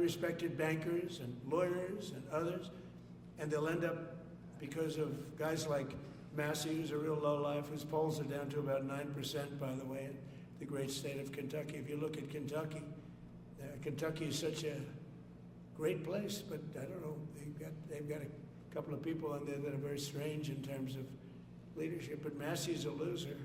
respected bankers and lawyers and others, and they'll end up, because of guys like Massie, who's a real lowlife, whose polls are down to about 9%, by the way, in the great state of Kentucky. If you look at Kentucky, Kentucky is such a great place, but I don't know, they've got a couple of people on there that are very strange in terms of leadership, but Massie's a loser,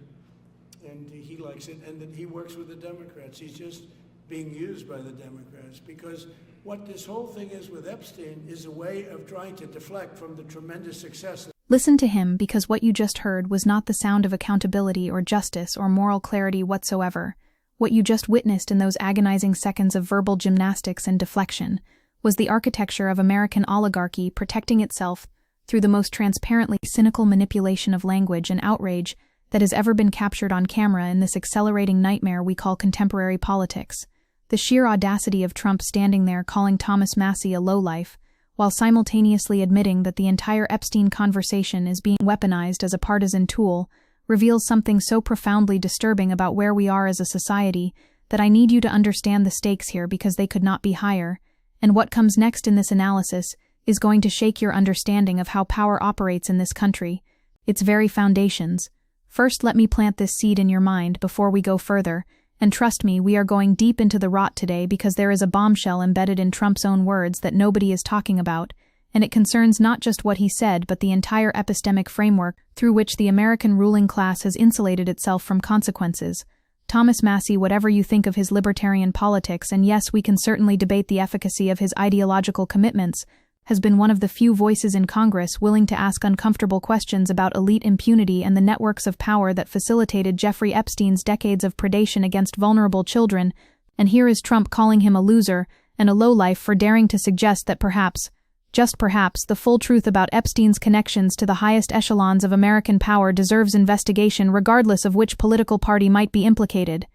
and he likes it, and that he works with the Democrats. He's just being used by the Democrats, because what this whole thing is with Epstein is a way of trying to deflect from the tremendous success. Listen to him, because what you just heard was not the sound of accountability or justice or moral clarity whatsoever. What you just witnessed in those agonizing seconds of verbal gymnastics and deflection was the architecture of American oligarchy protecting itself through the most transparently cynical manipulation of language and outrage that has ever been captured on camera in this accelerating nightmare we call contemporary politics. The sheer audacity of Trump standing there calling Thomas Massie a lowlife, while simultaneously admitting that the entire Epstein conversation is being weaponized as a partisan tool, reveals something so profoundly disturbing about where we are as a society that I need you to understand the stakes here, because they could not be higher, and what comes next in this analysis is going to shake your understanding of how power operates in this country, its very foundations. First, let me plant this seed in your mind before we go further, and trust me, we are going deep into the rot today, because there is a bombshell embedded in Trump's own words that nobody is talking about, and it concerns not just what he said but the entire epistemic framework through which the American ruling class has insulated itself from consequences. Thomas Massie, whatever you think of his libertarian politics, and yes, we can certainly debate the efficacy of his ideological commitments, has been one of the few voices in Congress willing to ask uncomfortable questions about elite impunity and the networks of power that facilitated Jeffrey Epstein's decades of predation against vulnerable children, and here is Trump calling him a loser and a lowlife for daring to suggest that perhaps, just perhaps, the full truth about Epstein's connections to the highest echelons of American power deserves investigation regardless of which political party might be implicated.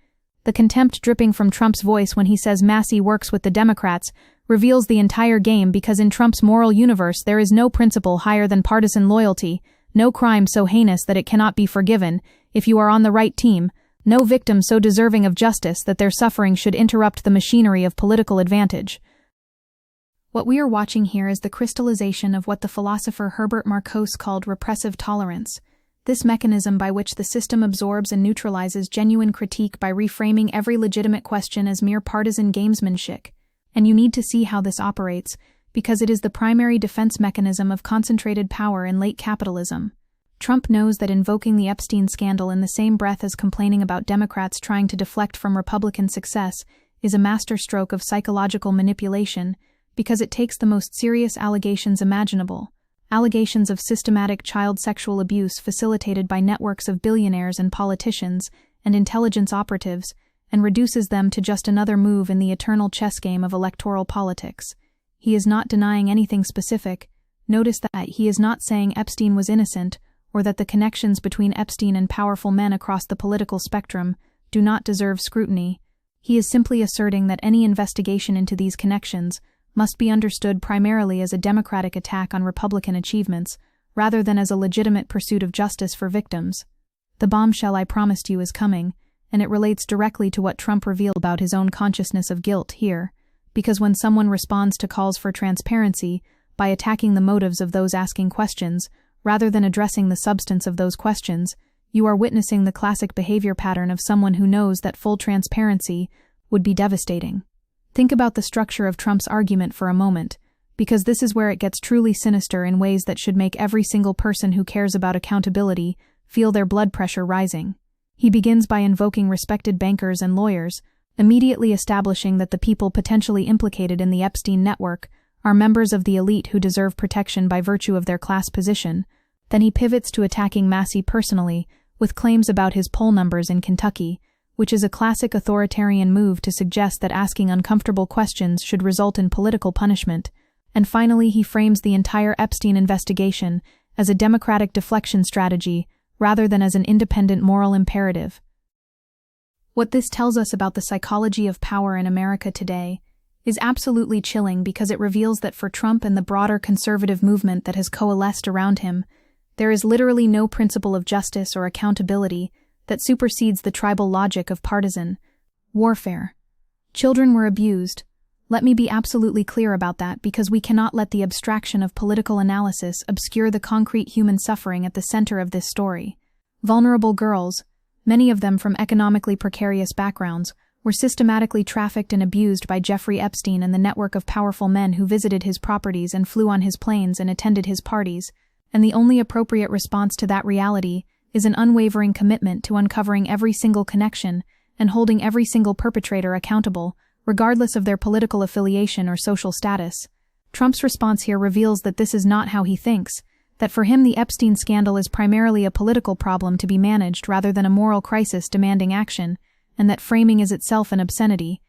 The contempt dripping from Trump's voice when he says Massie works with the Democrats reveals the entire game, because in Trump's moral universe there is no principle higher than partisan loyalty, no crime so heinous that it cannot be forgiven if you are on the right team, no victim so deserving of justice that their suffering should interrupt the machinery of political advantage. What we are watching here is the crystallization of what the philosopher Herbert Marcuse called repressive tolerance, this mechanism by which the system absorbs and neutralizes genuine critique by reframing every legitimate question as mere partisan gamesmanship. And you need to see how this operates, because it is the primary defense mechanism of concentrated power in late capitalism. Trump knows that invoking the Epstein scandal in the same breath as complaining about Democrats trying to deflect from Republican success is a masterstroke of psychological manipulation, because it takes the most serious allegations imaginable, allegations of systematic child sexual abuse facilitated by networks of billionaires and politicians and intelligence operatives, and reduces them to just another move in the eternal chess game of electoral politics. He is not denying anything specific. Notice that he is not saying Epstein was innocent, or that the connections between Epstein and powerful men across the political spectrum do not deserve scrutiny. He is simply asserting that any investigation into these connections must be understood primarily as a democratic attack on Republican achievements, rather than as a legitimate pursuit of justice for victims. The bombshell I promised you is coming, and it relates directly to what Trump revealed about his own consciousness of guilt here, because when someone responds to calls for transparency by attacking the motives of those asking questions, rather than addressing the substance of those questions, you are witnessing the classic behavior pattern of someone who knows that full transparency would be devastating. Think about the structure of Trump's argument for a moment, because this is where it gets truly sinister in ways that should make every single person who cares about accountability feel their blood pressure rising. He begins by invoking respected bankers and lawyers, immediately establishing that the people potentially implicated in the Epstein network are members of the elite who deserve protection by virtue of their class position. Then he pivots to attacking Massie personally, with claims about his poll numbers in Kentucky, which is a classic authoritarian move to suggest that asking uncomfortable questions should result in political punishment. And finally, he frames the entire Epstein investigation as a democratic deflection strategy rather than as an independent moral imperative. What this tells us about the psychology of power in America today is absolutely chilling, because it reveals that for Trump and the broader conservative movement that has coalesced around him, there is literally no principle of justice or accountability that supersedes the tribal logic of partisan warfare. Children were abused, Let me be absolutely clear about that, because we cannot let the abstraction of political analysis obscure the concrete human suffering at the center of this story. Vulnerable girls, many of them from economically precarious backgrounds, were systematically trafficked and abused by Jeffrey Epstein and the network of powerful men who visited his properties and flew on his planes and attended his parties, and the only appropriate response to that reality is an unwavering commitment to uncovering every single connection and holding every single perpetrator accountable, regardless of their political affiliation or social status. Trump's response here reveals that this is not how he thinks, that for him the Epstein scandal is primarily a political problem to be managed rather than a moral crisis demanding action, and that framing is itself an obscenity.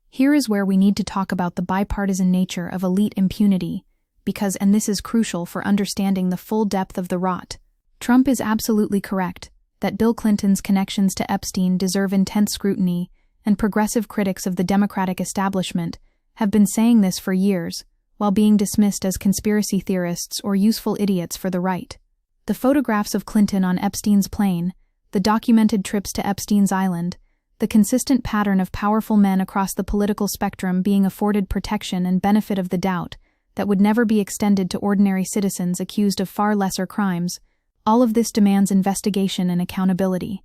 Here is where we need to talk about the bipartisan nature of elite impunity, because, and this is crucial for understanding the full depth of the rot, Trump is absolutely correct that Bill Clinton's connections to Epstein deserve intense scrutiny, and progressive critics of the Democratic establishment have been saying this for years, while being dismissed as conspiracy theorists or useful idiots for the right. The photographs of Clinton on Epstein's plane, the documented trips to Epstein's island, the consistent pattern of powerful men across the political spectrum being afforded protection and benefit of the doubt that would never be extended to ordinary citizens accused of far lesser crimes, all of this demands investigation and accountability.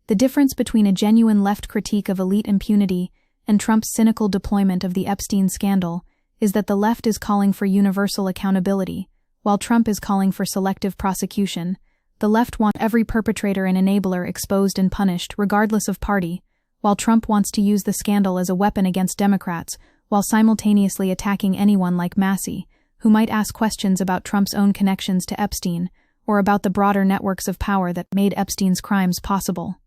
The difference between a genuine left critique of elite impunity and Trump's cynical deployment of the Epstein scandal is that the left is calling for universal accountability, while Trump is calling for selective prosecution. The left wants every perpetrator and enabler exposed and punished, regardless of party, while Trump wants to use the scandal as a weapon against Democrats, while simultaneously attacking anyone like Massie, who might ask questions about Trump's own connections to Epstein, or about the broader networks of power that made Epstein's crimes possible.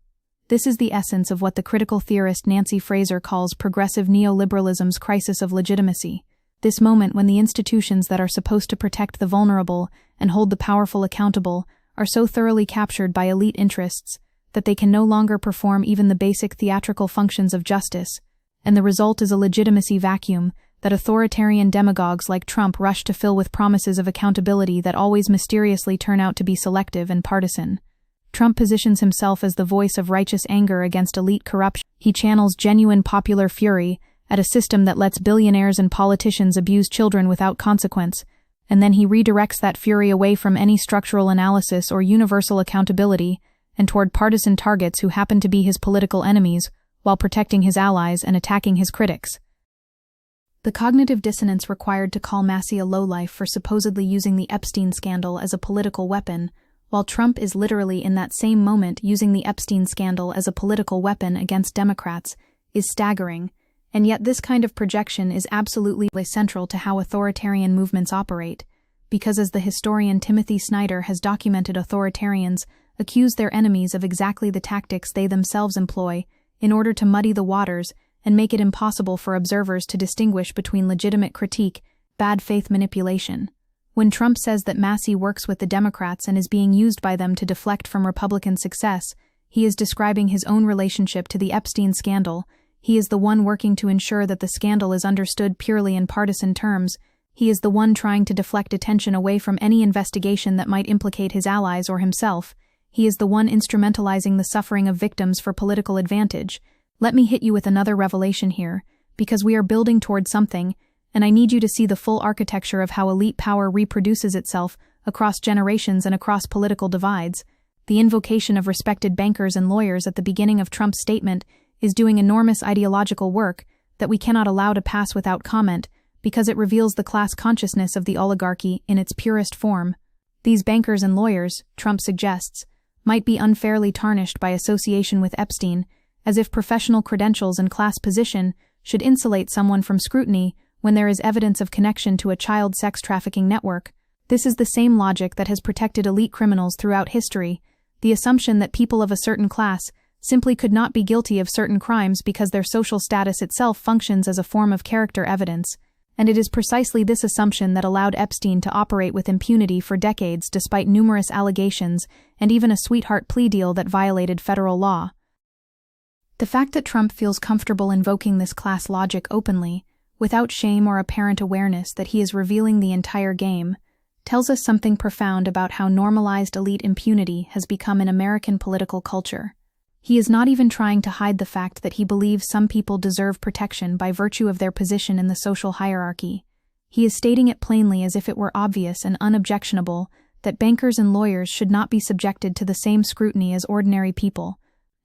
This is the essence of what the critical theorist Nancy Fraser calls progressive neoliberalism's crisis of legitimacy. This moment when the institutions that are supposed to protect the vulnerable and hold the powerful accountable are so thoroughly captured by elite interests that they can no longer perform even the basic theatrical functions of justice, and the result is a legitimacy vacuum that authoritarian demagogues like Trump rush to fill with promises of accountability that always mysteriously turn out to be selective and partisan. Trump positions himself as the voice of righteous anger against elite corruption. He channels genuine popular fury at a system that lets billionaires and politicians abuse children without consequence, and then he redirects that fury away from any structural analysis or universal accountability and toward partisan targets who happen to be his political enemies, while protecting his allies and attacking his critics. The cognitive dissonance required to call Massie a lowlife for supposedly using the Epstein scandal as a political weapon, while Trump is literally in that same moment using the Epstein scandal as a political weapon against Democrats, is staggering, and yet this kind of projection is absolutely central to how authoritarian movements operate, because as the historian Timothy Snyder has documented, authoritarians accuse their enemies of exactly the tactics they themselves employ in order to muddy the waters and make it impossible for observers to distinguish between legitimate critique, bad faith manipulation. When Trump says that Massie works with the Democrats and is being used by them to deflect from Republican success, he is describing his own relationship to the Epstein scandal. He is the one working to ensure that the scandal is understood purely in partisan terms. He is the one trying to deflect attention away from any investigation that might implicate his allies or himself. He is the one instrumentalizing the suffering of victims for political advantage. Let me hit you with another revelation here, because we are building toward something, and I need you to see the full architecture of how elite power reproduces itself across generations and across political divides. The invocation of respected bankers and lawyers at the beginning of Trump's statement is doing enormous ideological work that we cannot allow to pass without comment, because it reveals the class consciousness of the oligarchy in its purest form. These bankers and lawyers, Trump suggests, might be unfairly tarnished by association with Epstein, as if professional credentials and class position should insulate someone from scrutiny when there is evidence of connection to a child sex trafficking network. This is the same logic that has protected elite criminals throughout history, the assumption that people of a certain class simply could not be guilty of certain crimes because their social status itself functions as a form of character evidence, and it is precisely this assumption that allowed Epstein to operate with impunity for decades despite numerous allegations and even a sweetheart plea deal that violated federal law. The fact that Trump feels comfortable invoking this class logic openly, without shame or apparent awareness that he is revealing the entire game, tells us something profound about how normalized elite impunity has become in American political culture. He is not even trying to hide the fact that he believes some people deserve protection by virtue of their position in the social hierarchy. He is stating it plainly as if it were obvious and unobjectionable that bankers and lawyers should not be subjected to the same scrutiny as ordinary people.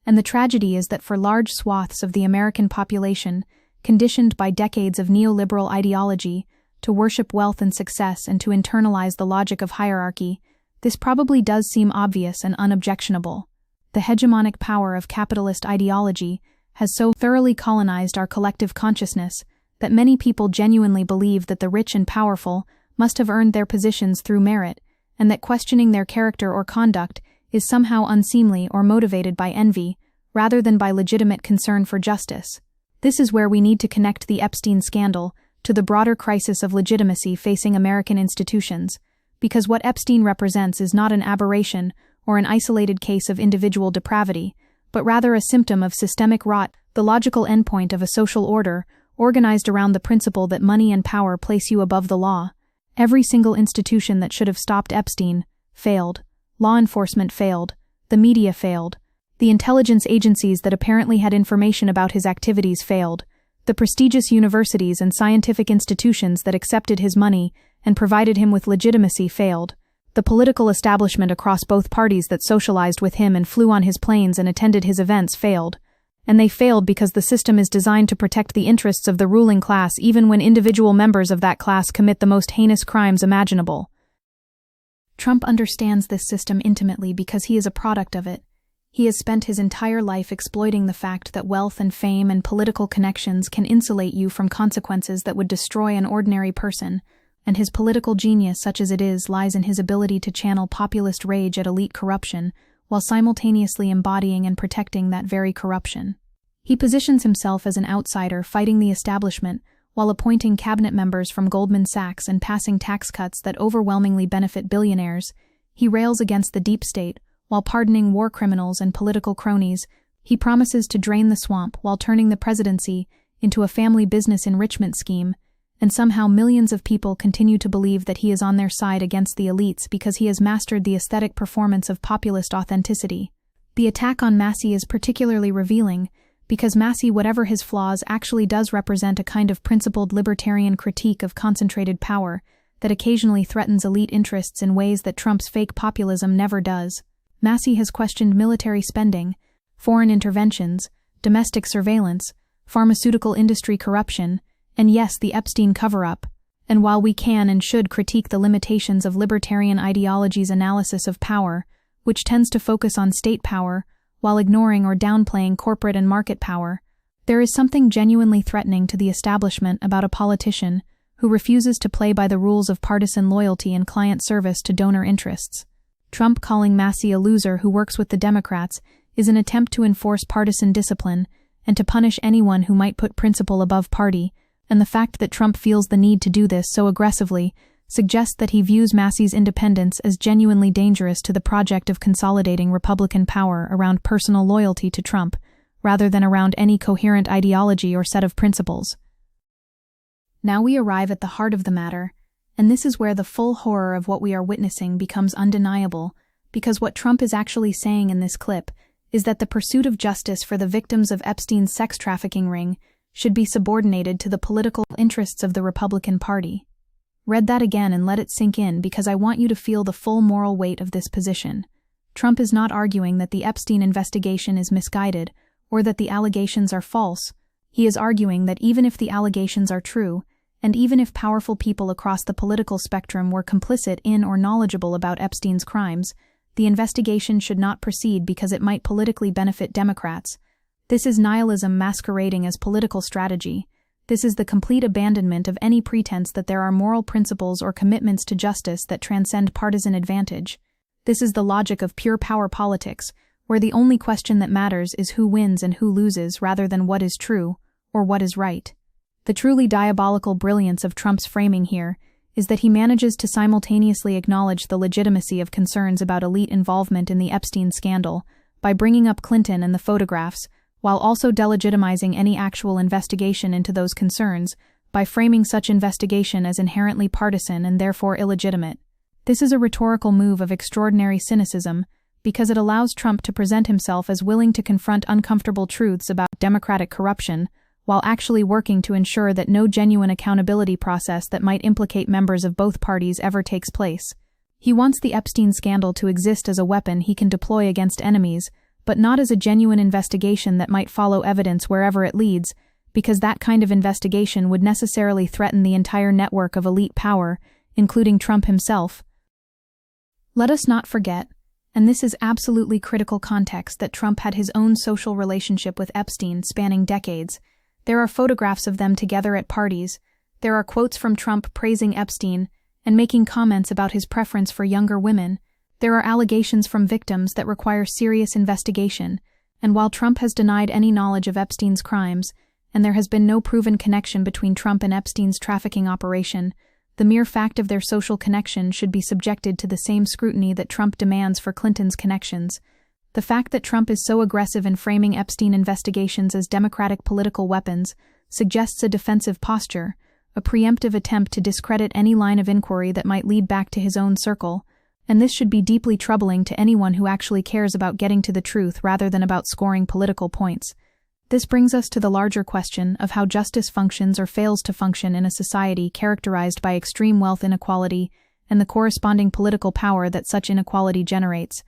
And the tragedy is that for large swaths of the American population, conditioned by decades of neoliberal ideology to worship wealth and success and to internalize the logic of hierarchy, this probably does seem obvious and unobjectionable. The hegemonic power of capitalist ideology has so thoroughly colonized our collective consciousness that many people genuinely believe that the rich and powerful must have earned their positions through merit, and that questioning their character or conduct is somehow unseemly or motivated by envy, rather than by legitimate concern for justice. This is where we need to connect the Epstein scandal to the broader crisis of legitimacy facing American institutions, because what Epstein represents is not an aberration or an isolated case of individual depravity, but rather a symptom of systemic rot, the logical endpoint of a social order organized around the principle that money and power place you above the law. Every single institution that should have stopped Epstein failed. Law enforcement failed. The media failed. The intelligence agencies that apparently had information about his activities failed. The prestigious universities and scientific institutions that accepted his money and provided him with legitimacy failed. The political establishment across both parties that socialized with him and flew on his planes and attended his events failed. And they failed because the system is designed to protect the interests of the ruling class even when individual members of that class commit the most heinous crimes imaginable. Trump understands this system intimately because he is a product of it. He has spent his entire life exploiting the fact that wealth and fame and political connections can insulate you from consequences that would destroy an ordinary person, and his political genius, such as it is, lies in his ability to channel populist rage at elite corruption, while simultaneously embodying and protecting that very corruption. He positions himself as an outsider fighting the establishment, while appointing cabinet members from Goldman Sachs and passing tax cuts that overwhelmingly benefit billionaires. He rails against the deep state, while pardoning war criminals and political cronies. He promises to drain the swamp while turning the presidency into a family business enrichment scheme, and somehow millions of people continue to believe that he is on their side against the elites because he has mastered the aesthetic performance of populist authenticity. The attack on Massie is particularly revealing, because Massie, whatever his flaws, actually does represent a kind of principled libertarian critique of concentrated power that occasionally threatens elite interests in ways that Trump's fake populism never does. Massie has questioned military spending, foreign interventions, domestic surveillance, pharmaceutical industry corruption, and yes, the Epstein cover-up. And while we can and should critique the limitations of libertarian ideology's analysis of power, which tends to focus on state power while ignoring or downplaying corporate and market power, there is something genuinely threatening to the establishment about a politician who refuses to play by the rules of partisan loyalty and client service to donor interests. Trump calling Massie a loser who works with the Democrats is an attempt to enforce partisan discipline and to punish anyone who might put principle above party, and the fact that Trump feels the need to do this so aggressively suggests that he views Massie's independence as genuinely dangerous to the project of consolidating Republican power around personal loyalty to Trump, rather than around any coherent ideology or set of principles. Now we arrive at the heart of the matter, and this is where the full horror of what we are witnessing becomes undeniable, because what Trump is actually saying in this clip is that the pursuit of justice for the victims of Epstein's sex trafficking ring should be subordinated to the political interests of the Republican Party. Read that again and let it sink in, because I want you to feel the full moral weight of this position. Trump is not arguing that the Epstein investigation is misguided or that the allegations are false. He is arguing that even if the allegations are true, and even if powerful people across the political spectrum were complicit in or knowledgeable about Epstein's crimes, the investigation should not proceed because it might politically benefit Democrats. This is nihilism masquerading as political strategy. This is the complete abandonment of any pretense that there are moral principles or commitments to justice that transcend partisan advantage. This is the logic of pure power politics, where the only question that matters is who wins and who loses rather than what is true or what is right. The truly diabolical brilliance of Trump's framing here is that he manages to simultaneously acknowledge the legitimacy of concerns about elite involvement in the Epstein scandal by bringing up Clinton and the photographs, while also delegitimizing any actual investigation into those concerns by framing such investigation as inherently partisan and therefore illegitimate. This is a rhetorical move of extraordinary cynicism, because it allows Trump to present himself as willing to confront uncomfortable truths about Democratic corruption, while actually working to ensure that no genuine accountability process that might implicate members of both parties ever takes place. He wants the Epstein scandal to exist as a weapon he can deploy against enemies, but not as a genuine investigation that might follow evidence wherever it leads, because that kind of investigation would necessarily threaten the entire network of elite power, including Trump himself. Let us not forget, and this is absolutely critical context, that Trump had his own social relationship with Epstein spanning decades. There are photographs of them together at parties. There are quotes from Trump praising Epstein and making comments about his preference for younger women. There are allegations from victims that require serious investigation, and while Trump has denied any knowledge of Epstein's crimes, and there has been no proven connection between Trump and Epstein's trafficking operation, the mere fact of their social connection should be subjected to the same scrutiny that Trump demands for Clinton's connections. The fact that Trump is so aggressive in framing Epstein investigations as Democratic political weapons suggests a defensive posture, a preemptive attempt to discredit any line of inquiry that might lead back to his own circle, and this should be deeply troubling to anyone who actually cares about getting to the truth rather than about scoring political points. This brings us to the larger question of how justice functions or fails to function in a society characterized by extreme wealth inequality and the corresponding political power that such inequality generates.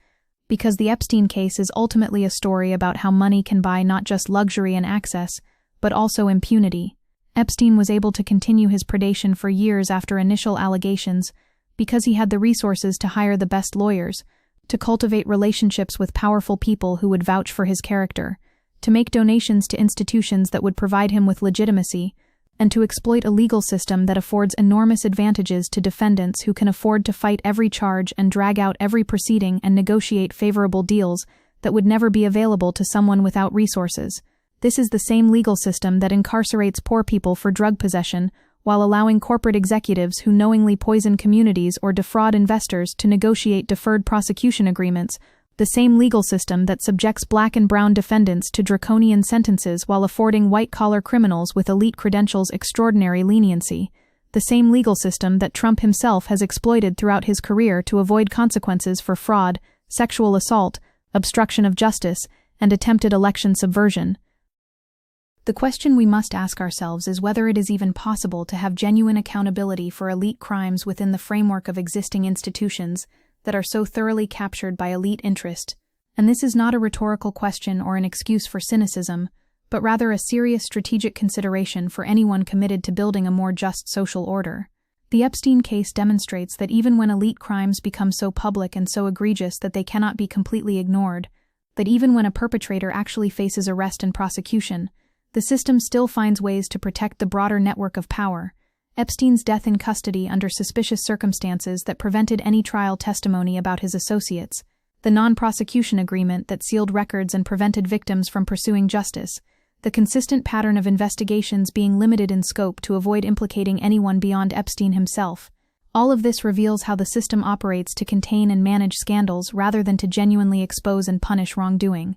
Because the Epstein case is ultimately a story about how money can buy not just luxury and access, but also impunity. Epstein was able to continue his predation for years after initial allegations because he had the resources to hire the best lawyers, to cultivate relationships with powerful people who would vouch for his character, to make donations to institutions that would provide him with legitimacy, and to exploit a legal system that affords enormous advantages to defendants who can afford to fight every charge and drag out every proceeding and negotiate favorable deals that would never be available to someone without resources. This is the same legal system that incarcerates poor people for drug possession, while allowing corporate executives who knowingly poison communities or defraud investors to negotiate deferred prosecution agreements, the same legal system that subjects black and brown defendants to draconian sentences while affording white-collar criminals with elite credentials extraordinary leniency, the same legal system that Trump himself has exploited throughout his career to avoid consequences for fraud, sexual assault, obstruction of justice, and attempted election subversion. The question we must ask ourselves is whether it is even possible to have genuine accountability for elite crimes within the framework of existing institutions that are so thoroughly captured by elite interest. And this is not a rhetorical question or an excuse for cynicism, but rather a serious strategic consideration for anyone committed to building a more just social order. The Epstein case demonstrates that even when elite crimes become so public and so egregious that they cannot be completely ignored, that even when a perpetrator actually faces arrest and prosecution, the system still finds ways to protect the broader network of power. Epstein's death in custody under suspicious circumstances that prevented any trial testimony about his associates, the non-prosecution agreement that sealed records and prevented victims from pursuing justice, the consistent pattern of investigations being limited in scope to avoid implicating anyone beyond Epstein himself. All of this reveals how the system operates to contain and manage scandals rather than to genuinely expose and punish wrongdoing.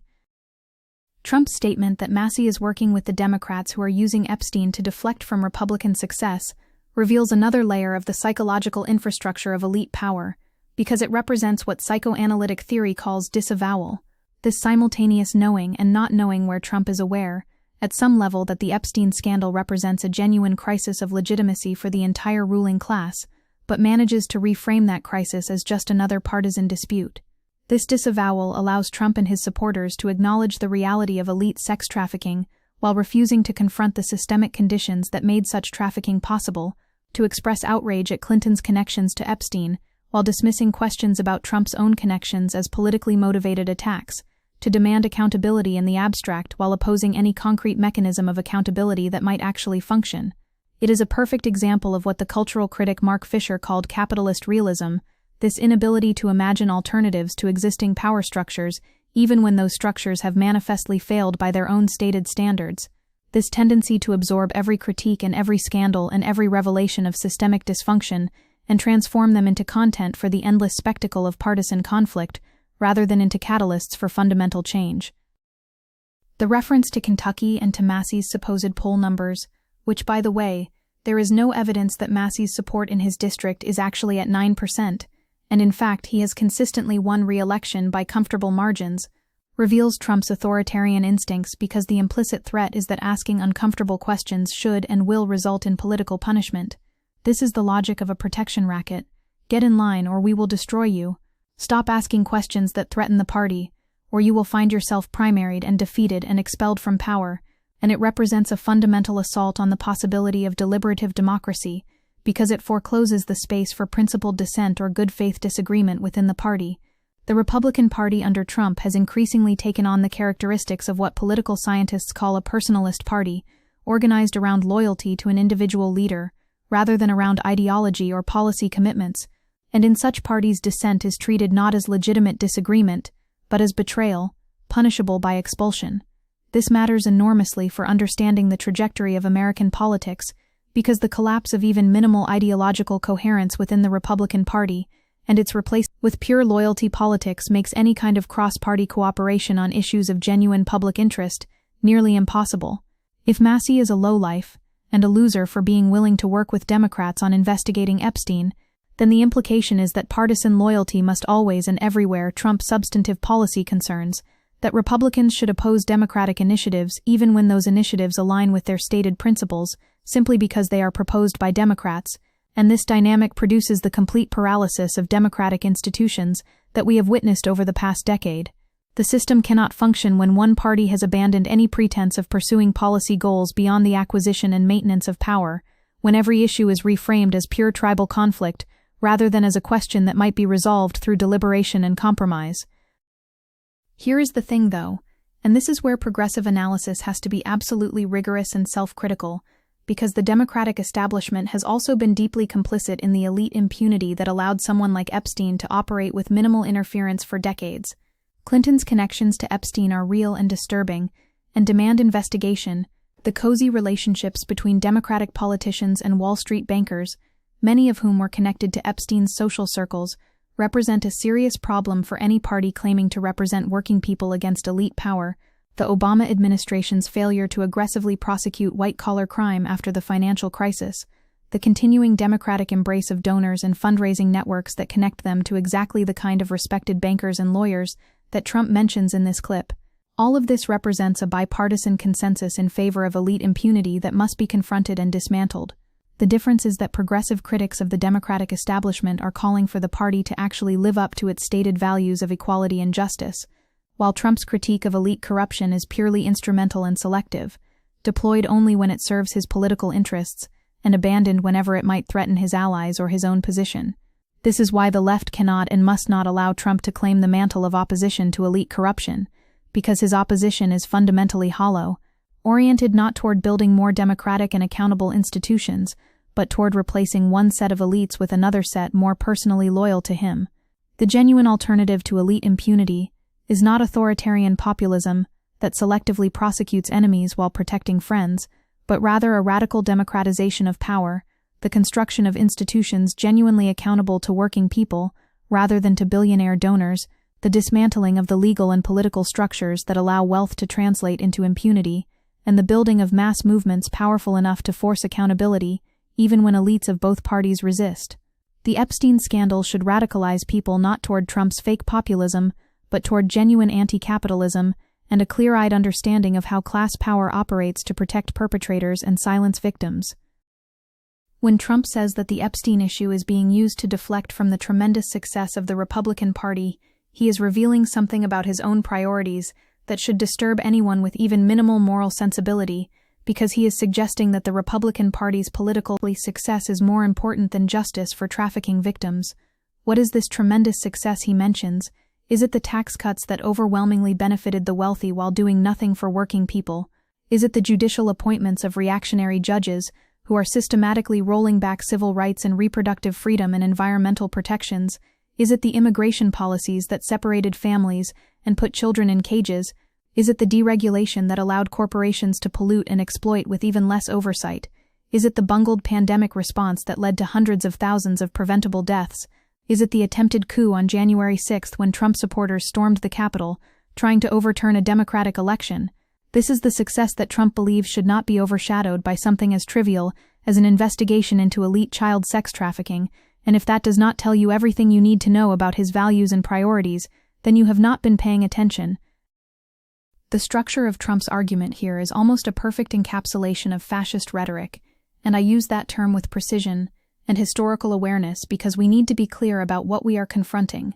Trump's statement that Massie is working with the Democrats who are using Epstein to deflect from Republican success reveals another layer of the psychological infrastructure of elite power, because it represents what psychoanalytic theory calls disavowal, this simultaneous knowing and not knowing where Trump is aware, at some level, that the Epstein scandal represents a genuine crisis of legitimacy for the entire ruling class, but manages to reframe that crisis as just another partisan dispute. This disavowal allows Trump and his supporters to acknowledge the reality of elite sex trafficking while refusing to confront the systemic conditions that made such trafficking possible, to express outrage at Clinton's connections to Epstein while dismissing questions about Trump's own connections as politically motivated attacks, to demand accountability in the abstract while opposing any concrete mechanism of accountability that might actually function. It is a perfect example of what the cultural critic Mark Fisher called capitalist realism, this inability to imagine alternatives to existing power structures, even when those structures have manifestly failed by their own stated standards. This tendency to absorb every critique and every scandal and every revelation of systemic dysfunction and transform them into content for the endless spectacle of partisan conflict, rather than into catalysts for fundamental change. The reference to Kentucky and to Massie's supposed poll numbers, which, by the way, there is no evidence that Massie's support in his district is actually at 9%, and in fact he has consistently won re-election by comfortable margins, reveals Trump's authoritarian instincts because the implicit threat is that asking uncomfortable questions should and will result in political punishment. This is the logic of a protection racket. Get in line or we will destroy you. Stop asking questions that threaten the party, or you will find yourself primaried and defeated and expelled from power, and it represents a fundamental assault on the possibility of deliberative democracy because it forecloses the space for principled dissent or good faith disagreement within the party. The Republican Party under Trump has increasingly taken on the characteristics of what political scientists call a personalist party, organized around loyalty to an individual leader, rather than around ideology or policy commitments, and in such parties dissent is treated not as legitimate disagreement, but as betrayal, punishable by expulsion. This matters enormously for understanding the trajectory of American politics, because the collapse of even minimal ideological coherence within the Republican Party and its replacement with pure loyalty politics makes any kind of cross-party cooperation on issues of genuine public interest nearly impossible. If Massie is a lowlife and a loser for being willing to work with Democrats on investigating Epstein, then the implication is that partisan loyalty must always and everywhere trump substantive policy concerns, that Republicans should oppose Democratic initiatives even when those initiatives align with their stated principles, simply because they are proposed by Democrats, and this dynamic produces the complete paralysis of democratic institutions that we have witnessed over the past decade. The system cannot function when one party has abandoned any pretense of pursuing policy goals beyond the acquisition and maintenance of power, when every issue is reframed as pure tribal conflict rather than as a question that might be resolved through deliberation and compromise. Here is the thing, though, and this is where progressive analysis has to be absolutely rigorous and self-critical, because the Democratic establishment has also been deeply complicit in the elite impunity that allowed someone like Epstein to operate with minimal interference for decades. Clinton's connections to Epstein are real and disturbing, and demand investigation. The cozy relationships between Democratic politicians and Wall Street bankers, many of whom were connected to Epstein's social circles, represent a serious problem for any party claiming to represent working people against elite power. The Obama administration's failure to aggressively prosecute white-collar crime after the financial crisis, the continuing Democratic embrace of donors and fundraising networks that connect them to exactly the kind of respected bankers and lawyers that Trump mentions in this clip. All of this represents a bipartisan consensus in favor of elite impunity that must be confronted and dismantled. The difference is that progressive critics of the Democratic establishment are calling for the party to actually live up to its stated values of equality and justice, while Trump's critique of elite corruption is purely instrumental and selective, deployed only when it serves his political interests and abandoned whenever it might threaten his allies or his own position. This is why the left cannot and must not allow Trump to claim the mantle of opposition to elite corruption, because his opposition is fundamentally hollow, oriented not toward building more democratic and accountable institutions, but toward replacing one set of elites with another set more personally loyal to him. The genuine alternative to elite impunity is not authoritarian populism that selectively prosecutes enemies while protecting friends, but rather a radical democratization of power, the construction of institutions genuinely accountable to working people rather than to billionaire donors, the dismantling of the legal and political structures that allow wealth to translate into impunity, and the building of mass movements powerful enough to force accountability, even when elites of both parties resist. The Epstein scandal should radicalize people not toward Trump's fake populism, but toward genuine anti-capitalism and a clear-eyed understanding of how class power operates to protect perpetrators and silence victims. When Trump says that the Epstein issue is being used to deflect from the tremendous success of the Republican Party, he is revealing something about his own priorities that should disturb anyone with even minimal moral sensibility, because he is suggesting that the Republican Party's political success is more important than justice for trafficking victims. What is this tremendous success he mentions? Is it the tax cuts that overwhelmingly benefited the wealthy while doing nothing for working people? Is it the judicial appointments of reactionary judges who are systematically rolling back civil rights and reproductive freedom and environmental protections? Is it the immigration policies that separated families and put children in cages? Is it the deregulation that allowed corporations to pollute and exploit with even less oversight? Is it the bungled pandemic response that led to hundreds of thousands of preventable deaths? Is it the attempted coup on January 6 when Trump supporters stormed the Capitol, trying to overturn a democratic election? This is the success that Trump believes should not be overshadowed by something as trivial as an investigation into elite child sex trafficking And if that does not tell you everything you need to know about his values and priorities, then you have not been paying attention. The structure of Trump's argument here is almost a perfect encapsulation of fascist rhetoric, and I use that term with precision and historical awareness because we need to be clear about what we are confronting: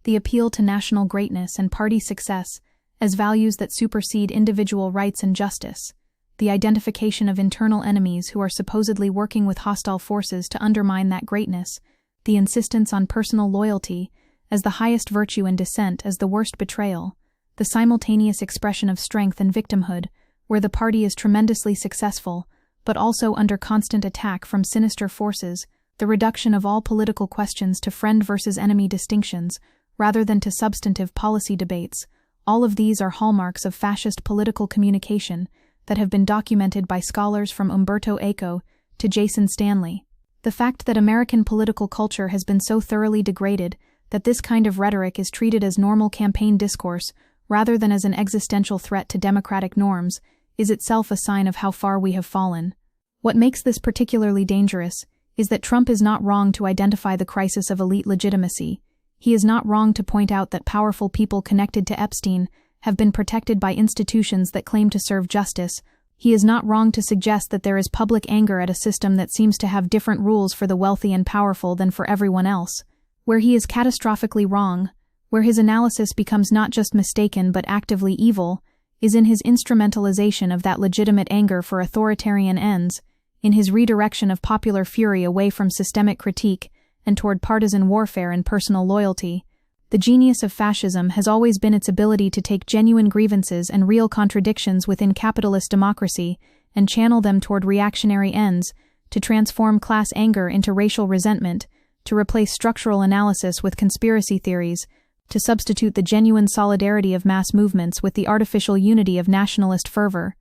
the appeal to national greatness and party success as values that supersede individual rights and justice, the identification of internal enemies who are supposedly working with hostile forces to undermine that greatness, the insistence on personal loyalty as the highest virtue and dissent as the worst betrayal, the simultaneous expression of strength and victimhood, where the party is tremendously successful, but also under constant attack from sinister forces, the reduction of all political questions to friend versus enemy distinctions, rather than to substantive policy debates. All of these are hallmarks of fascist political communication that have been documented by scholars from Umberto Eco to Jason Stanley. The fact that American political culture has been so thoroughly degraded that this kind of rhetoric is treated as normal campaign discourse rather than as an existential threat to democratic norms is itself a sign of how far we have fallen. What makes this particularly dangerous is that Trump is not wrong to identify the crisis of elite legitimacy. He is not wrong to point out that powerful people connected to Epstein have been protected by institutions that claim to serve justice. He is not wrong to suggest that there is public anger at a system that seems to have different rules for the wealthy and powerful than for everyone else. Where he is catastrophically wrong, where his analysis becomes not just mistaken but actively evil, is in his instrumentalization of that legitimate anger for authoritarian ends, in his redirection of popular fury away from systemic critique and toward partisan warfare and personal loyalty. The genius of fascism has always been its ability to take genuine grievances and real contradictions within capitalist democracy and channel them toward reactionary ends, to transform class anger into racial resentment, to replace structural analysis with conspiracy theories, to substitute the genuine solidarity of mass movements with the artificial unity of nationalist fervor.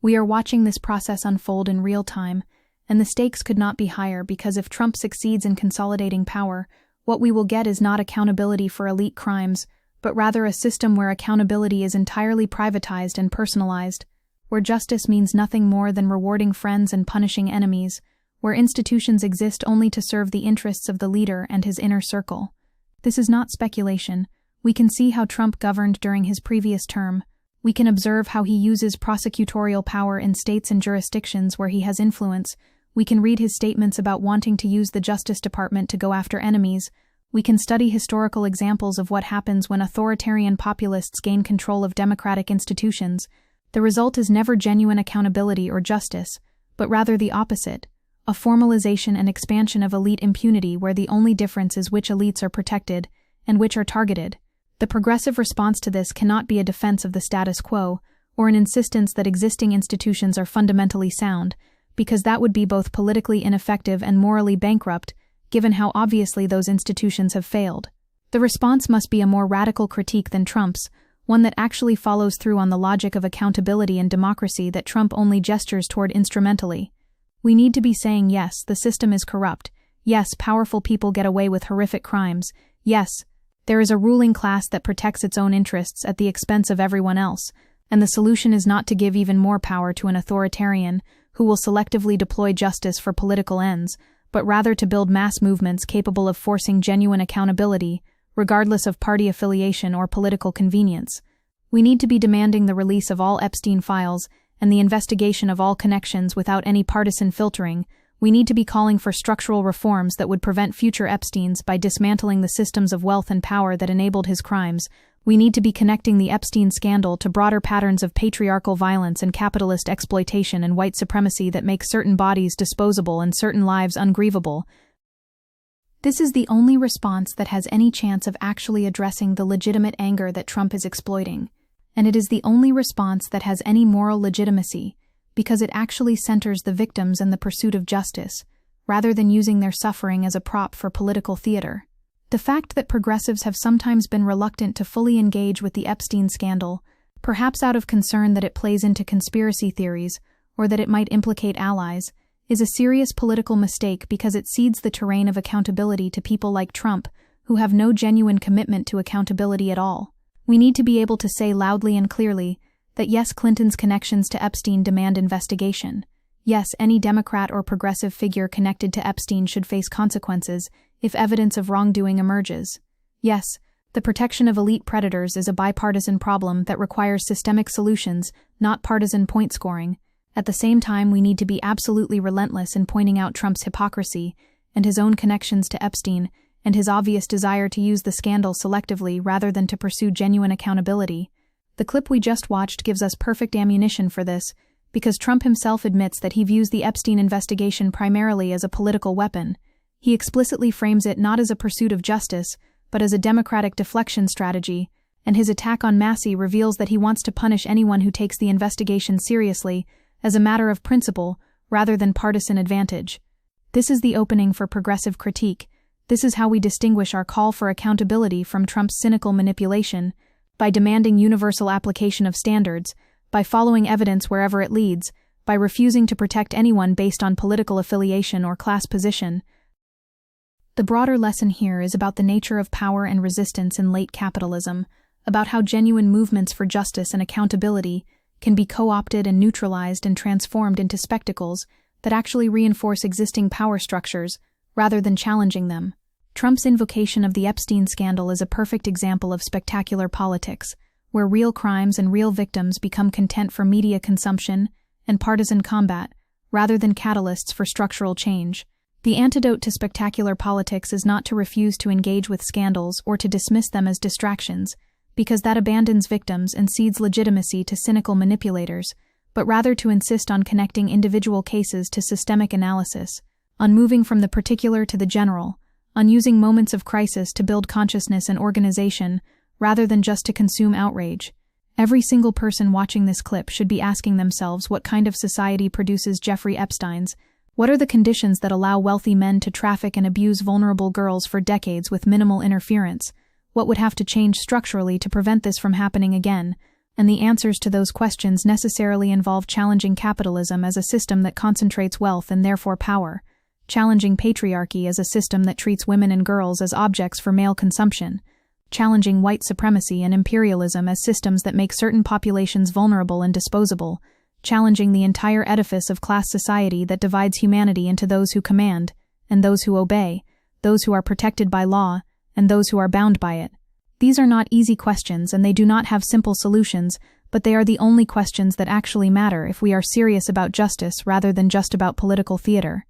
We are watching this process unfold in real time, and the stakes could not be higher because if Trump succeeds in consolidating power, what we will get is not accountability for elite crimes, but rather a system where accountability is entirely privatized and personalized, where justice means nothing more than rewarding friends and punishing enemies, where institutions exist only to serve the interests of the leader and his inner circle. This is not speculation. We can see how Trump governed during his previous term. We can observe how he uses prosecutorial power in states and jurisdictions where he has influence. We can read his statements about wanting to use the Justice Department to go after enemies. We can study historical examples of what happens when authoritarian populists gain control of democratic institutions. The result is never genuine accountability or justice, but rather the opposite, a formalization and expansion of elite impunity where the only difference is which elites are protected and which are targeted. The progressive response to this cannot be a defense of the status quo or an insistence that existing institutions are fundamentally sound, because that would be both politically ineffective and morally bankrupt, given how obviously those institutions have failed. The response must be a more radical critique than Trump's, one that actually follows through on the logic of accountability and democracy that Trump only gestures toward instrumentally. We need to be saying, yes, the system is corrupt. Yes, powerful people get away with horrific crimes. Yes, there is a ruling class that protects its own interests at the expense of everyone else, and the solution is not to give even more power to an authoritarian who will selectively deploy justice for political ends, but rather to build mass movements capable of forcing genuine accountability, regardless of party affiliation or political convenience. We need to be demanding the release of all Epstein files and the investigation of all connections without any partisan filtering. We need to be calling for structural reforms that would prevent future Epsteins by dismantling the systems of wealth and power that enabled his crimes. We need to be connecting the Epstein scandal to broader patterns of patriarchal violence and capitalist exploitation and white supremacy that make certain bodies disposable and certain lives ungrievable. This is the only response that has any chance of actually addressing the legitimate anger that Trump is exploiting. And it is the only response that has any moral legitimacy, because it actually centers the victims in the pursuit of justice, rather than using their suffering as a prop for political theater. The fact that progressives have sometimes been reluctant to fully engage with the Epstein scandal, perhaps out of concern that it plays into conspiracy theories or that it might implicate allies, is a serious political mistake because it cedes the terrain of accountability to people like Trump, who have no genuine commitment to accountability at all. We need to be able to say loudly and clearly that yes, Clinton's connections to Epstein demand investigation. Yes, any Democrat or progressive figure connected to Epstein should face consequences if evidence of wrongdoing emerges. Yes, the protection of elite predators is a bipartisan problem that requires systemic solutions, not partisan point scoring. At the same time, we need to be absolutely relentless in pointing out Trump's hypocrisy and his own connections to Epstein and his obvious desire to use the scandal selectively rather than to pursue genuine accountability. The clip we just watched gives us perfect ammunition for this, because Trump himself admits that he views the Epstein investigation primarily as a political weapon. He explicitly frames it not as a pursuit of justice, but as a Democratic deflection strategy, and his attack on Massie reveals that he wants to punish anyone who takes the investigation seriously as a matter of principle rather than partisan advantage. This is the opening for progressive critique. This is how we distinguish our call for accountability from Trump's cynical manipulation, by demanding universal application of standards, by following evidence wherever it leads, by refusing to protect anyone based on political affiliation or class position. The broader lesson here is about the nature of power and resistance in late capitalism, about how genuine movements for justice and accountability can be co-opted and neutralized and transformed into spectacles that actually reinforce existing power structures rather than challenging them. Trump's invocation of the Epstein scandal is a perfect example of spectacular politics, where real crimes and real victims become content for media consumption and partisan combat, rather than catalysts for structural change. The antidote to spectacular politics is not to refuse to engage with scandals or to dismiss them as distractions, because that abandons victims and cedes legitimacy to cynical manipulators, but rather to insist on connecting individual cases to systemic analysis, on moving from the particular to the general, on using moments of crisis to build consciousness and organization, rather than just to consume outrage. Every single person watching this clip should be asking themselves what kind of society produces Jeffrey Epstein's. What are the conditions that allow wealthy men to traffic and abuse vulnerable girls for decades with minimal interference? What would have to change structurally to prevent this from happening again? And the answers to those questions necessarily involve challenging capitalism as a system that concentrates wealth and therefore power, challenging patriarchy as a system that treats women and girls as objects for male consumption, challenging white supremacy and imperialism as systems that make certain populations vulnerable and disposable, challenging the entire edifice of class society that divides humanity into those who command and those who obey, those who are protected by law and those who are bound by it. These are not easy questions and they do not have simple solutions, but they are the only questions that actually matter if we are serious about justice rather than just about political theater.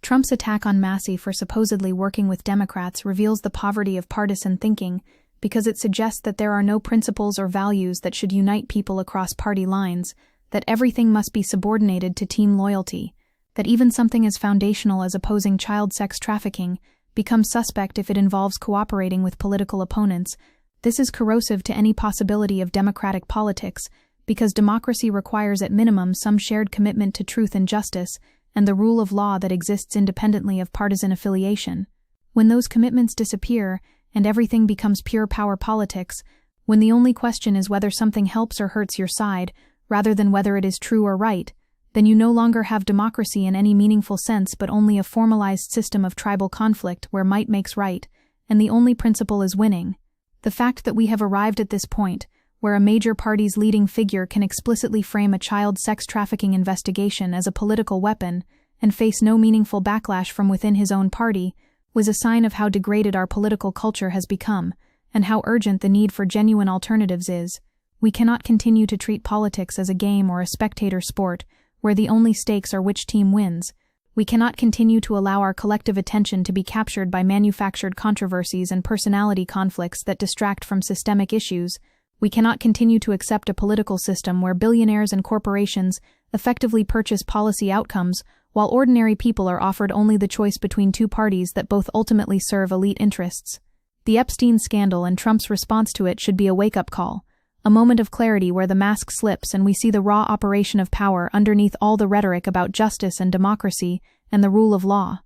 Trump's attack on Massie for supposedly working with Democrats reveals the poverty of partisan thinking because it suggests that there are no principles or values that should unite people across party lines, that everything must be subordinated to team loyalty, that even something as foundational as opposing child sex trafficking becomes suspect if it involves cooperating with political opponents. This is corrosive to any possibility of democratic politics because democracy requires at minimum some shared commitment to truth and justice and the rule of law that exists independently of partisan affiliation. When those commitments disappear and everything becomes pure power politics, when the only question is whether something helps or hurts your side, rather than whether it is true or right, then you no longer have democracy in any meaningful sense but only a formalized system of tribal conflict where might makes right, and the only principle is winning. The fact that we have arrived at this point, where a major party's leading figure can explicitly frame a child sex trafficking investigation as a political weapon and face no meaningful backlash from within his own party, was a sign of how degraded our political culture has become, and how urgent the need for genuine alternatives is. We cannot continue to treat politics as a game or a spectator sport, where the only stakes are which team wins. We cannot continue to allow our collective attention to be captured by manufactured controversies and personality conflicts that distract from systemic issues. We cannot continue to accept a political system where billionaires and corporations effectively purchase policy outcomes, while ordinary people are offered only the choice between two parties that both ultimately serve elite interests. The Epstein scandal and Trump's response to it should be a wake-up call, a moment of clarity where the mask slips and we see the raw operation of power underneath all the rhetoric about justice and democracy and the rule of law.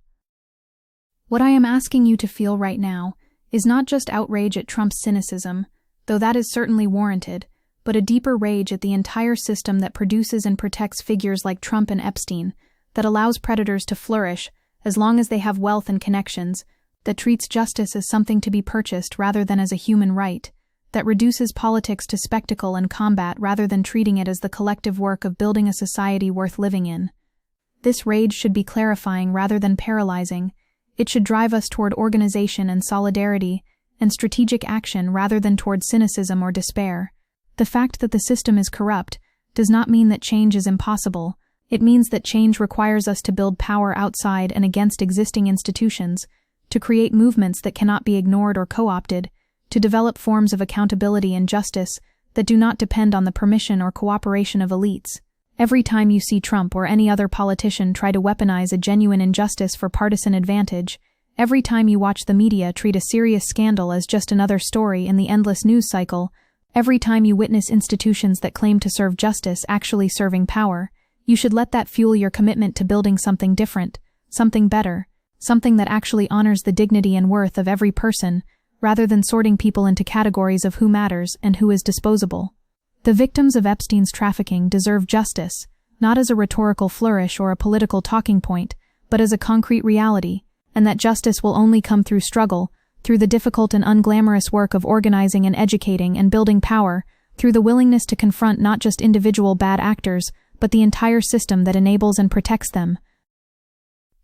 What I am asking you to feel right now is not just outrage at Trump's cynicism, though that is certainly warranted, but a deeper rage at the entire system that produces and protects figures like Trump and Epstein, that allows predators to flourish as long as they have wealth and connections, that treats justice as something to be purchased rather than as a human right, that reduces politics to spectacle and combat rather than treating it as the collective work of building a society worth living in. This rage should be clarifying rather than paralyzing. It should drive us toward organization and solidarity and strategic action rather than toward cynicism or despair. The fact that the system is corrupt does not mean that change is impossible. It means that change requires us to build power outside and against existing institutions, to create movements that cannot be ignored or co-opted, to develop forms of accountability and justice that do not depend on the permission or cooperation of elites. Every time you see Trump or any other politician try to weaponize a genuine injustice for partisan advantage, every time you watch the media treat a serious scandal as just another story in the endless news cycle, every time you witness institutions that claim to serve justice actually serving power, you should let that fuel your commitment to building something different, something better, something that actually honors the dignity and worth of every person, rather than sorting people into categories of who matters and who is disposable. The victims of Epstein's trafficking deserve justice, not as a rhetorical flourish or a political talking point, but as a concrete reality, and that justice will only come through struggle, through the difficult and unglamorous work of organizing and educating and building power, through the willingness to confront not just individual bad actors, but the entire system that enables and protects them.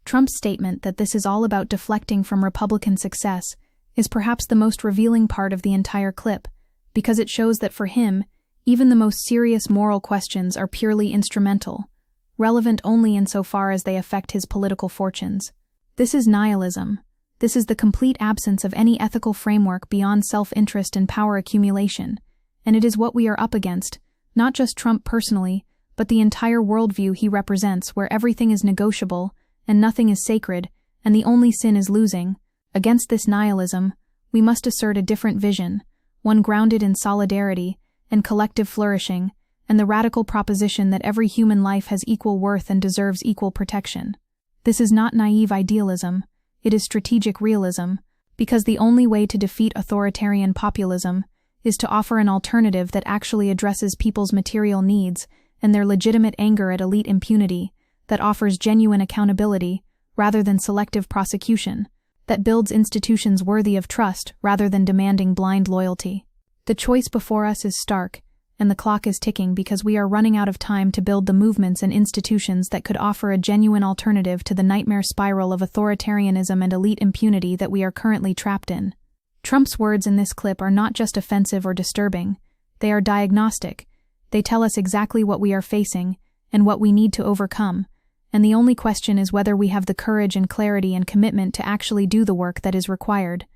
Trump's statement that this is all about deflecting from Republican success is perhaps the most revealing part of the entire clip, because it shows that for him, even the most serious moral questions are purely instrumental, relevant only insofar as they affect his political fortunes. This is nihilism. This is the complete absence of any ethical framework beyond self-interest and power accumulation, and it is what we are up against, not just Trump personally, but the entire worldview he represents, where everything is negotiable and nothing is sacred, and the only sin is losing. Against this nihilism, we must assert a different vision, one grounded in solidarity and collective flourishing, and the radical proposition that every human life has equal worth and deserves equal protection. This is not naive idealism, it is strategic realism, because the only way to defeat authoritarian populism is to offer an alternative that actually addresses people's material needs and their legitimate anger at elite impunity, that offers genuine accountability rather than selective prosecution, that builds institutions worthy of trust rather than demanding blind loyalty. The choice before us is stark, and the clock is ticking because we are running out of time to build the movements and institutions that could offer a genuine alternative to the nightmare spiral of authoritarianism and elite impunity that we are currently trapped in. Trump's words in this clip are not just offensive or disturbing, they are diagnostic. They tell us exactly what we are facing and what we need to overcome, and the only question is whether we have the courage and clarity and commitment to actually do the work that is required.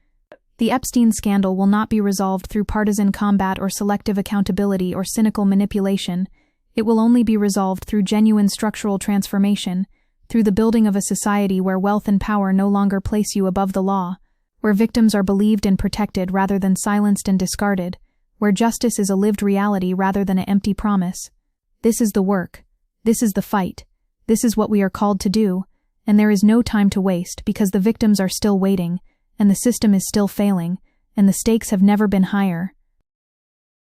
The Epstein scandal will not be resolved through partisan combat or selective accountability or cynical manipulation. It will only be resolved through genuine structural transformation, through the building of a society where wealth and power no longer place you above the law, where victims are believed and protected rather than silenced and discarded, where justice is a lived reality rather than an empty promise. This is the work. This is the fight. This is what we are called to do, and there is no time to waste because the victims are still waiting, and the system is still failing, and the stakes have never been higher.